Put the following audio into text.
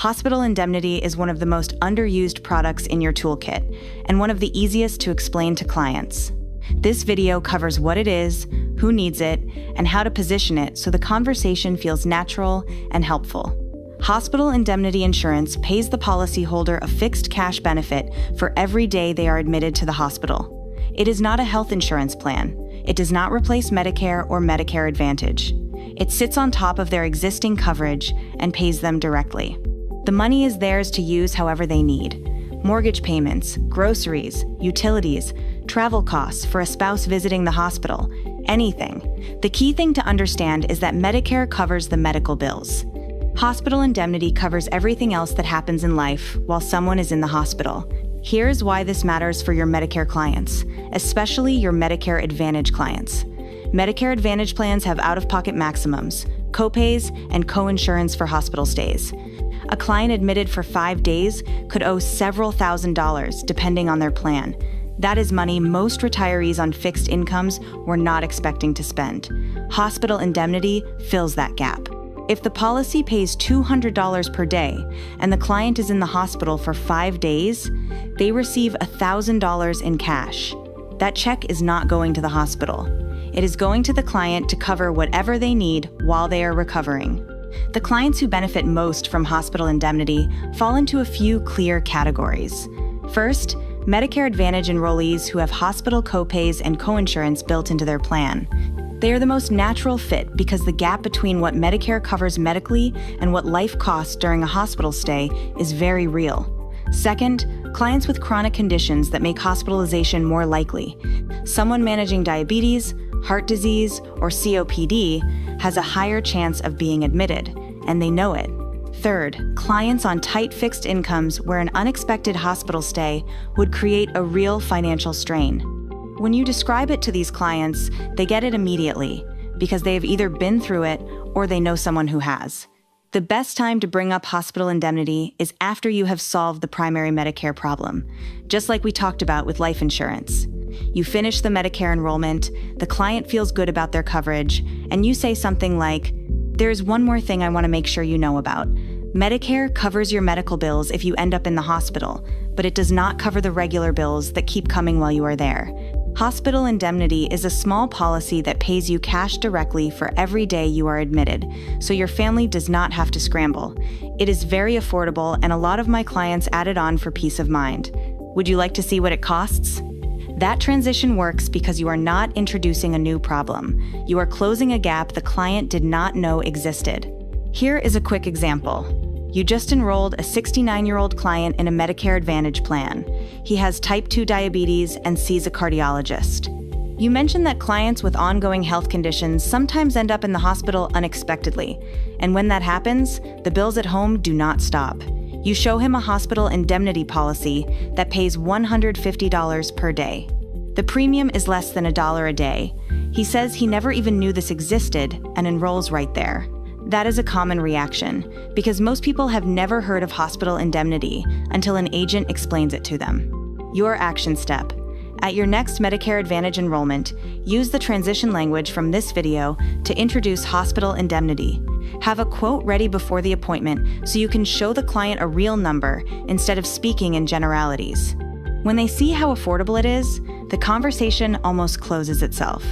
Hospital indemnity is one of the most underused products in your toolkit, and one of the easiest to explain to clients. This video covers what it is, who needs it, and how to position it so the conversation feels natural and helpful. Hospital indemnity insurance pays the policyholder a fixed cash benefit for every day they are admitted to the hospital. It is not a health insurance plan. It does not replace Medicare or Medicare Advantage. It sits on top of their existing coverage and pays them directly. The money is theirs to use however they need. Mortgage payments, groceries, utilities, travel costs for a spouse visiting the hospital, anything. The key thing to understand is that Medicare covers the medical bills. Hospital indemnity covers everything else that happens in life while someone is in the hospital. Here's why this matters for your Medicare clients, especially your Medicare Advantage clients. Medicare Advantage plans have out-of-pocket maximums, copays, and co-insurance for hospital stays. A client admitted for 5 days could owe several $1,000s depending on their plan. That is money most retirees on fixed incomes were not expecting to spend. Hospital indemnity fills that gap. If the policy pays $200 per day and the client is in the hospital for 5 days, they receive $1,000 in cash. That check is not going to the hospital. It is going to the client to cover whatever they need while they are recovering. The clients who benefit most from hospital indemnity fall into a few clear categories. First, Medicare Advantage enrollees who have hospital copays and coinsurance built into their plan. They are the most natural fit because the gap between what Medicare covers medically and what life costs during a hospital stay is very real. Second, clients with chronic conditions that make hospitalization more likely. Someone managing diabetes, heart disease, or COPD has a higher chance of being admitted, and they know it. Third, clients on tight fixed incomes where an unexpected hospital stay would create a real financial strain. When you describe it to these clients, they get it immediately because they have either been through it or they know someone who has. The best time to bring up hospital indemnity is after you have solved the primary Medicare problem, just like we talked about with life insurance. You finish the Medicare enrollment, the client feels good about their coverage, and you say something like, "There's one more thing I want to make sure you know about. Medicare covers your medical bills if you end up in the hospital, but it does not cover the regular bills that keep coming while you are there. Hospital indemnity is a small policy that pays you cash directly for every day you are admitted, so your family does not have to scramble. It is very affordable, and a lot of my clients add it on for peace of mind. Would you like to see what it costs?" That transition works because you are not introducing a new problem. You are closing a gap the client did not know existed. Here is a quick example. You just enrolled a 69-year-old client in a Medicare Advantage plan. He has type 2 diabetes and sees a cardiologist. You mentioned that clients with ongoing health conditions sometimes end up in the hospital unexpectedly, and when that happens, the bills at home do not stop. You show him a hospital indemnity policy that pays $150 per day. The premium is less than $1 a day. He says he never even knew this existed and enrolls right there. That is a common reaction, because most people have never heard of hospital indemnity until an agent explains it to them. Your action step. At your next Medicare Advantage enrollment, use the transition language from this video to introduce hospital indemnity. Have a quote ready before the appointment so you can show the client a real number instead of speaking in generalities. When they see how affordable it is, the conversation almost closes itself.